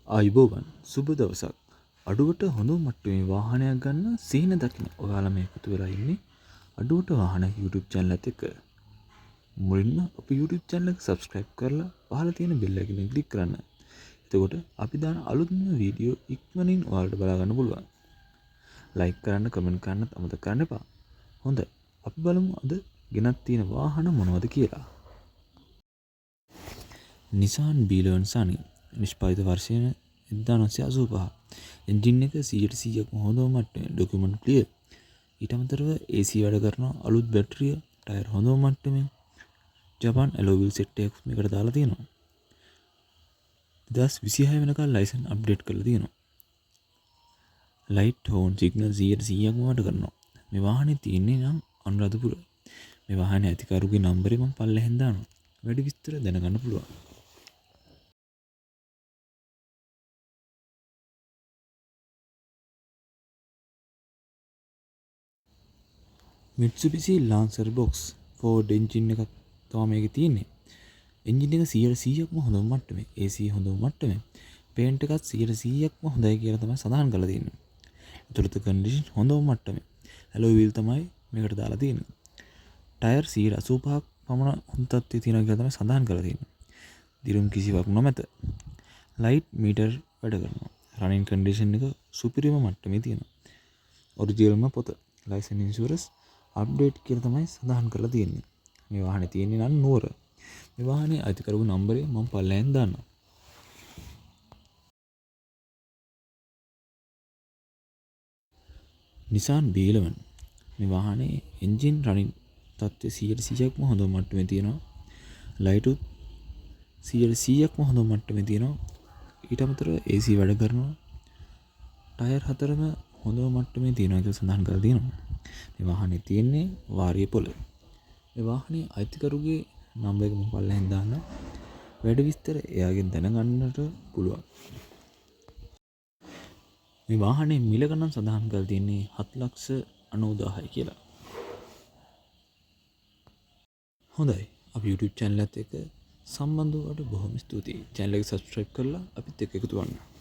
ආයුබෝවන් සුබ දවසක්. අඩුවට හොඳ මට්ටමේ වාහනයක් ගන්න සීන දකින්න ඔයාලා මේ එකතු වෙලා ඉන්නේ අඩුවට වාහන YouTube channel එකත් එක්ක. මුලින්ම අපේ YouTube channel එක subscribe කරලා පහළ තියෙන bell icon click කරන්න. එතකොට අපි දාන අලුත්ම වීඩියෝ ඉක්මනින් ඔයාලට බලා ගන්න පුළුවන්. like කරන්න, comment කරන්නත් අමතක කරන්න එපා. හොඳයි. අපි බලමු අද ගෙනත් තියෙන වාහන මොනවද කියලා. Nissan B11 Sunny නිෂ්පාදිත වර්ෂය 1985. එන්ජින් එක 100%ක්ම හොඳ මට්ටමේ ඩොකියුමන්ට් ක්ලියර්. ඊට අමතරව AC වැඩ කරන අලුත් බැටරිය, ටයර් හොඳ මට්ටමේ. ජපාන් ඇලොයි වීල් සෙට් එකක් මේකට දාලා තියෙනවා. 2026 වෙනකල් ලයිසන් අප්ඩේට් කරලා තියෙනවා. ලයිට් හෝන් සිග්නල් 100%ක්ම වැඩ කරනවා. මේ වාහනේ තියෙන්නේ නම් අනුරාධපුර. මේ වාහනේ ඇතිකරුගේ නම්බරේ මම පල්ලෙහෙන් දානවා. වැඩි විස්තර දැනගන්න පුළුවන්. Mitsubishi Lancer Box Ford engine එකක් තමයි මේකේ තියෙන්නේ. එන්ජින් එක 100%ක්ම හොඳ මට්ටමේ. AC හොඳ මට්ටමේ. පේන්ට් එකත් 100%ක්ම හොඳයි කියලා තමයි සඳහන් කරලා තියෙන්නේ. ඇතුළත කන්ඩිෂන් හොඳ මට්ටමේ. ඇලොයි වීල් තමයි මේකට දාලා තියෙන්නේ. ටයර් 185ක් පමණ හොඳ තත්ත්වයේ තියෙනවා කියලා තමයි සඳහන් කරලා තියෙන්නේ. දිරුම් කිසිවක් නොමැත. ලයිට් මීටර් වැඩ කරනවා. රනින් කන්ඩිෂන් එක සුපිරිම මට්ටමේ තියෙනවා. ඔරිජිනල්ම පොත. ලයිසන් ඉන්ෂුරන්ස් අප්ඩේට් කියලා තමයි සඳහන් කරලා තියෙන්නේ. මේ වාහනේ තියෙන්නේ නම් නුවර. මේ වාහනේ අයිතිකරුගේ නම්බරේ මම පල්ලෙහෙන් දාන්නම්. Nissan B11. මේ වාහනේ එන්ජින් රනින් තත්ත්වය 100%ක්ම හොඳ මට්ටමේ තියෙනවා. ලයිටුත් 100%ක්ම හොඳ මට්ටමේ තියෙනවා. ඊට අමතරව AC වැඩ කරනවා. ටයර් හතරම හොඳ මට්ටමේ තියෙනවා කියලා සඳහන් කරලා තියෙනවා. මේ වාහනේ තියෙන්නේ වාරිය පොළ. මේ වාහනේ අයිතිකරුගේ නම්බර එක මම පල්ලෙහෙන් දාන්න. වැඩි විස්තර එයාගෙන් දැනගන්නට පුළුවන්. මේ වාහනේ මිල ගණන් සඳහන් කරලා තියෙන්නේ 7,90,000යි කියලා. හොඳයි. අපි YouTube channel එකත් එක්ක සම්බන්ධ වුණාට බොහොම ස්තුතියි. channel එක subscribe කරලා අපිත් එක්ක එකතු වෙන්න.